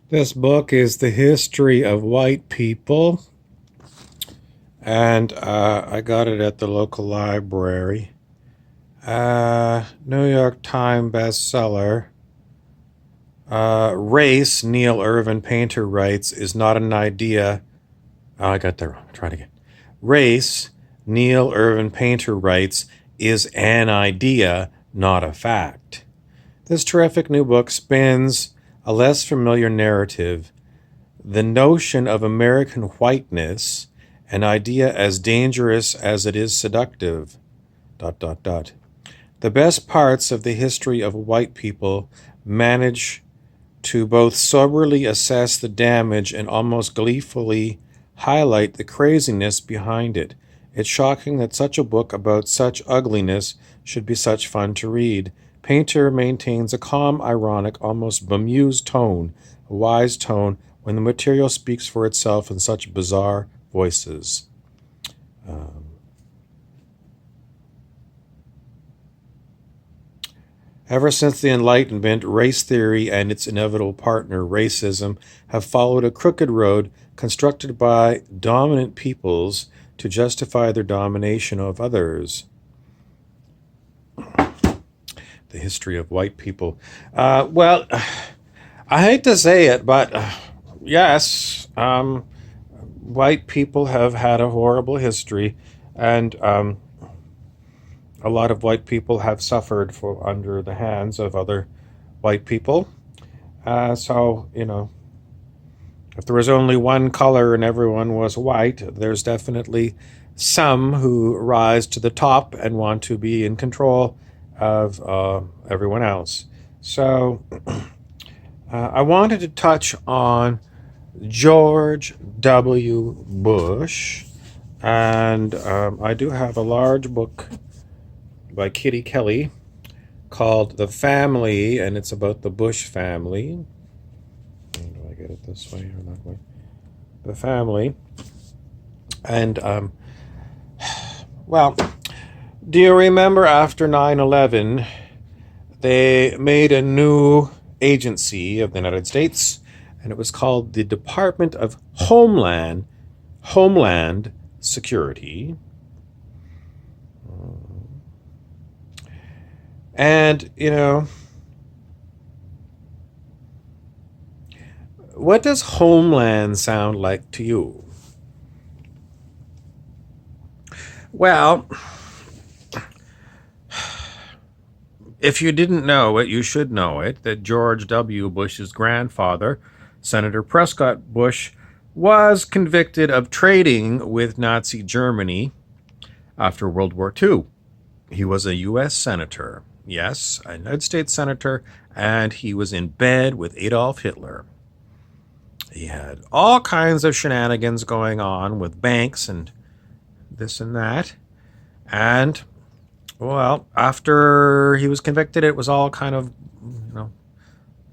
This book is The History of White People, and I got it at the local library. New York Times bestseller. Race, Neil Irvin Painter writes, is not an idea. Oh, I got that wrong. Try it again. Race, Neil Irvin Painter writes, is an idea, not a fact. This terrific new book spins a less familiar narrative, the notion of American whiteness, an idea as dangerous as it is seductive. Dot, dot, dot. The best parts of the history of white people manage to both soberly assess the damage and almost gleefully highlight the craziness behind it. It's shocking that such a book about such ugliness should be such fun to read. Painter maintains a calm, ironic, almost bemused tone, a wise tone, when the material speaks for itself in such bizarre voices. Ever since the Enlightenment, race theory and its inevitable partner, racism, have followed a crooked road constructed by dominant peoples to justify their domination of others. The history of white people. Well, I hate to say it, but yes, white people have had a horrible history, and a lot of white people have suffered under the hands of other white people. So, if there was only one color and everyone was white, there's definitely some who rise to the top and want to be in control of everyone else. So, I wanted to touch on George W. Bush, and I do have a large book by Kitty Kelly called The Family, and it's about the Bush family. Do I get it this way or that way? The Family. And, well, do you remember after 9/11, they made a new agency of the United States, and it was called the Department of Homeland Security. And, what does homeland sound like to you? Well, if you didn't know it, you should know it, that George W. Bush's grandfather, Senator Prescott Bush, was convicted of trading with Nazi Germany after World War II. He was a U.S. senator, yes, a United States senator, and he was in bed with Adolf Hitler. He had all kinds of shenanigans going on with banks and this and that. And, well, after he was convicted, it was all kind of,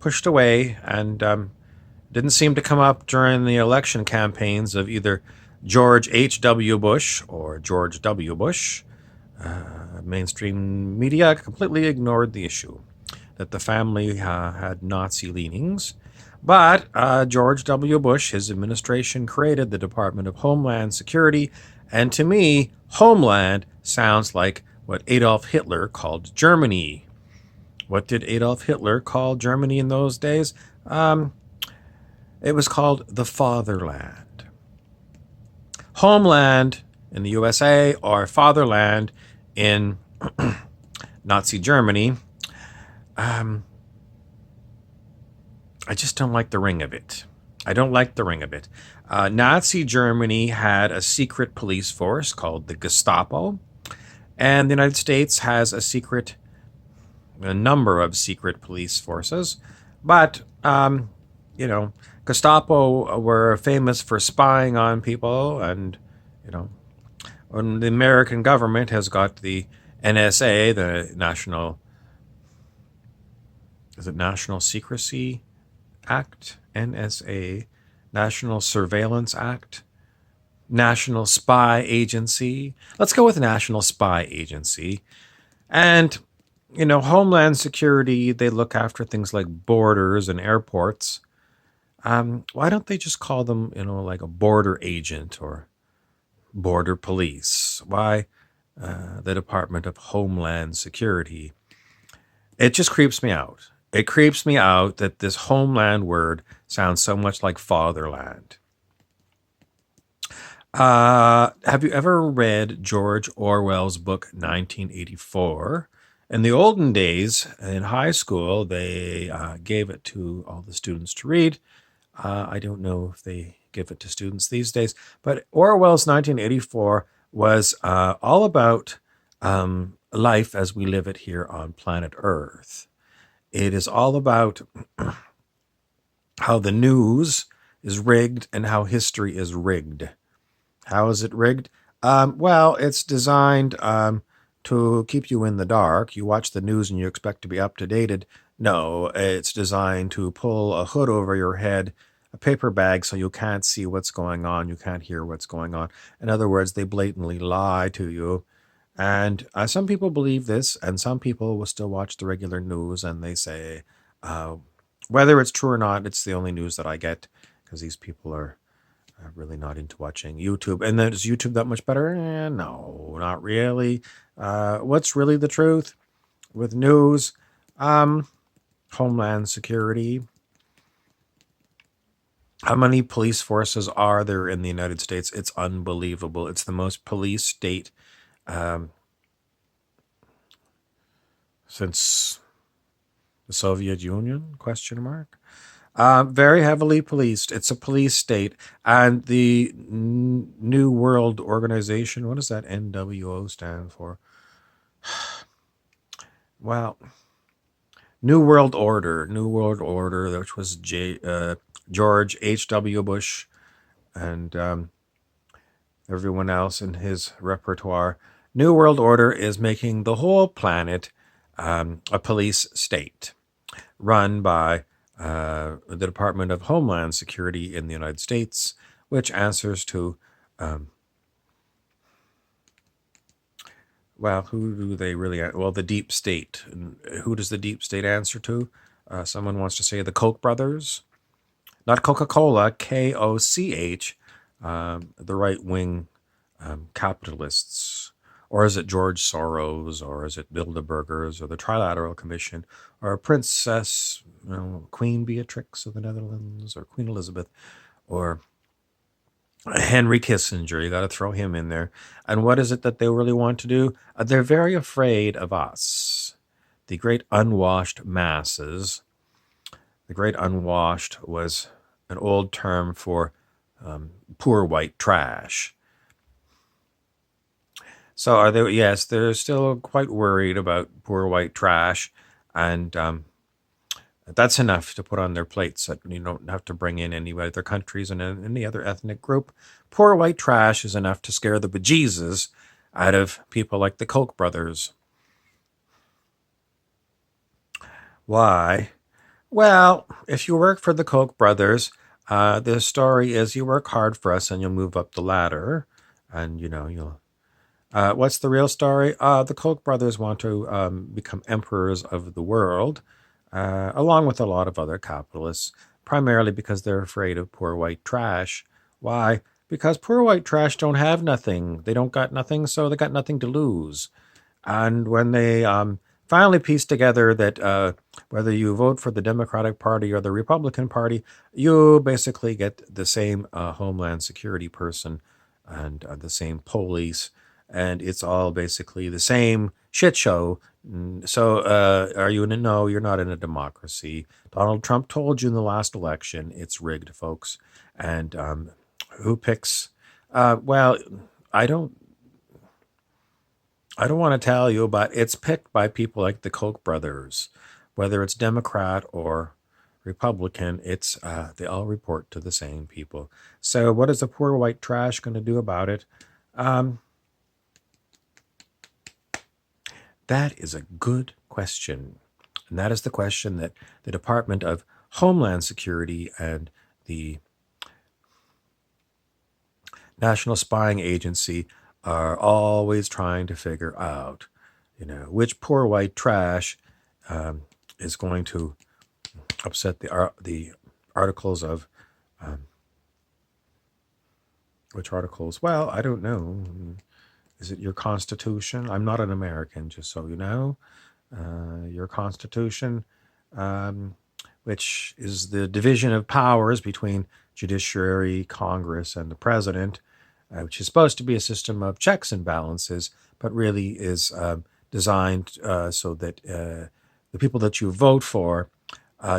pushed away, and didn't seem to come up during the election campaigns of either George H.W. Bush or George W. Bush. Mainstream media completely ignored the issue that the family had Nazi leanings. But George W. Bush, his administration, created the Department of Homeland Security, and to me, Homeland sounds like what Adolf Hitler called Germany. What did Adolf Hitler call Germany in those days? It was called the Fatherland. Homeland in the USA or Fatherland in Nazi Germany. I just don't like the ring of it. I don't like the ring of it. Nazi Germany had a secret police force called the Gestapo, and the United States has a number of secret police forces. But, Gestapo were famous for spying on people, and, when the American government has got the NSA, the National Secrecy Act, NSA, National Surveillance Act, National Spy Agency. Let's go with National Spy Agency. And, Homeland Security, they look after things like borders and airports. Why don't they just call them, like a border agent or border police? Why the Department of Homeland Security? It just creeps me out. It creeps me out that this homeland word sounds so much like fatherland. Have you ever read George Orwell's book 1984? In the olden days, in high school, they gave it to all the students to read. I don't know if they give it to students these days, but Orwell's 1984 was all about life as we live it here on planet Earth. It is all about how the news is rigged and how history is rigged. How is it rigged? Well, it's designed to keep you in the dark. You watch the news and you expect to be up to date. No, it's designed to pull a hood over your head, a paper bag, so you can't see what's going on. You can't hear what's going on. In other words, they blatantly lie to you. And some people believe this, and some people will still watch the regular news and they say, uh, whether it's true or not, it's the only news that I get because these people are really not into watching YouTube. And then is YouTube that much better? No, not really. What's really the truth with news? Um, Homeland Security. How many police forces are there in the United States? It's unbelievable. It's the most police state um, since the Soviet Union? Question mark. Very heavily policed. It's a police state, and the New World Organization. What does that NWO stand for? Well, New World Order. New World Order, which was George H.W. Bush and everyone else in his repertoire. New World Order is making the whole planet a police state run by the Department of Homeland Security in the United States, which answers to, well, who do they really, well, the deep state. And who does the deep state answer to? Someone wants to say the Koch brothers, not Coca-Cola, Koch, the right-wing capitalists. Or is it George Soros, or is it Bilderbergers, or the Trilateral Commission, or Princess, Queen Beatrix of the Netherlands, or Queen Elizabeth, or Henry Kissinger? You got to throw him in there. And what is it that they really want to do? They're very afraid of us, the great unwashed masses. The great unwashed was an old term for poor white trash. So are they? Yes, they're still quite worried about poor white trash, and that's enough to put on their plates. That you don't have to bring in any other countries and any other ethnic group. Poor white trash is enough to scare the bejesus out of people like the Koch brothers. Why? Well, if you work for the Koch brothers, the story is you work hard for us and you'll move up the ladder, and you'll. What's the real story? The Koch brothers want to become emperors of the world, along with a lot of other capitalists, primarily because they're afraid of poor white trash. Why? Because poor white trash don't have nothing. They don't got nothing, so they got nothing to lose. And when they finally piece together that whether you vote for the Democratic Party or the Republican Party, you basically get the same Homeland Security person and the same police, and it's all basically the same shit show. So, are you in a no? You're not in a democracy. Donald Trump told you in the last election it's rigged, folks. And who picks? Well, I don't. I don't want to tell you, but it's picked by people like the Koch brothers, whether it's Democrat or Republican. It's they all report to the same people. So, what is the poor white trash going to do about it? Um, that is a good question, and that is the question that the Department of Homeland Security and the National Spying Agency are always trying to figure out, which poor white trash is going to upset the articles of which articles? Well, I don't know. Is it your Constitution? I'm not an American, just so you know. Your Constitution, um, which is the division of powers between judiciary, Congress, and the president, which is supposed to be a system of checks and balances, but really is designed so that the people that you vote for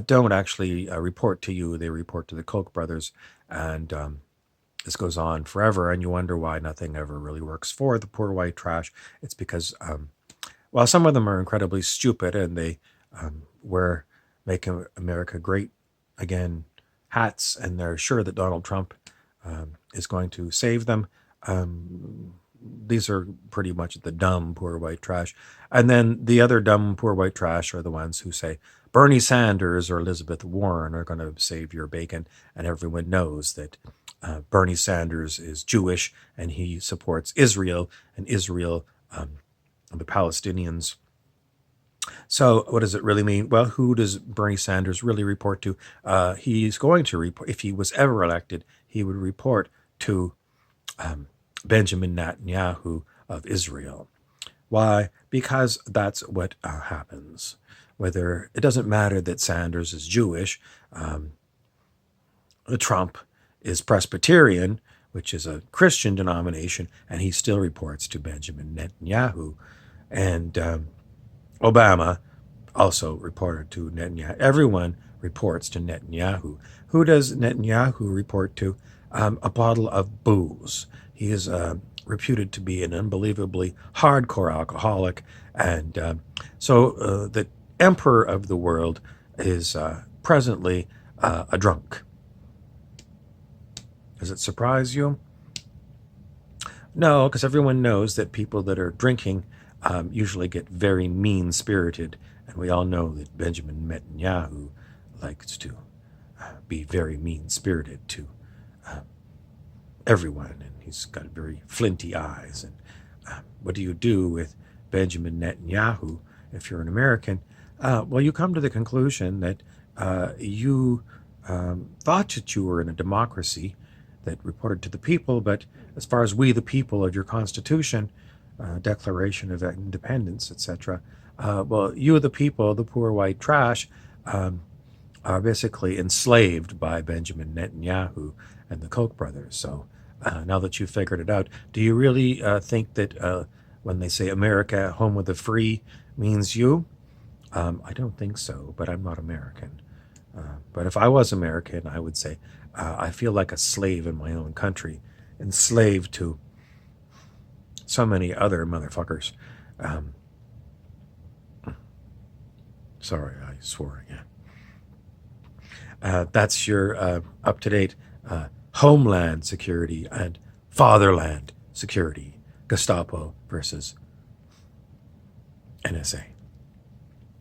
don't actually report to you. They report to the Koch brothers. And this goes on forever. And you wonder why nothing ever really works for the poor white trash. It's because, well, some of them are incredibly stupid and they wear Make America Great Again hats, and they're sure that Donald Trump is going to save them. These are pretty much the dumb poor white trash. And then the other dumb poor white trash are the ones who say Bernie Sanders or Elizabeth Warren are going to save your bacon. And everyone knows that Bernie Sanders is Jewish and he supports Israel, and Israel, the Palestinians. So what does it really mean? Well, who does Bernie Sanders really report to? He's going to report, if he was ever elected, he would report to Benjamin Netanyahu of Israel. Why? Because that's what happens. Whether it doesn't matter that Sanders is Jewish, Trump is Presbyterian, which is a Christian denomination, and he still reports to Benjamin Netanyahu. And Obama also reported to Netanyahu. Everyone reports to Netanyahu. Who does Netanyahu report to? A bottle of booze. He is reputed to be an unbelievably hardcore alcoholic. And so the emperor of the world is presently a drunk. Does it surprise you? No, because everyone knows that people that are drinking usually get very mean-spirited, and we all know that Benjamin Netanyahu likes to be very mean-spirited to everyone, and he's got very flinty eyes. And what do you do with Benjamin Netanyahu if you're an American? Well, you come to the conclusion that you thought that you were in a democracy that reported to the people, but as far as we the people of your Constitution, Declaration of Independence, etc., well, you the people, the poor white trash, are basically enslaved by Benjamin Netanyahu and the Koch brothers. So now that you've figured it out, do you really think that when they say America, home of the free, means you? I don't think so, but I'm not American. But if I was American, I would say I feel like a slave in my own country, enslaved to so many other motherfuckers. Sorry, I swore again. That's your up-to-date homeland security and fatherland security. Gestapo versus NSA.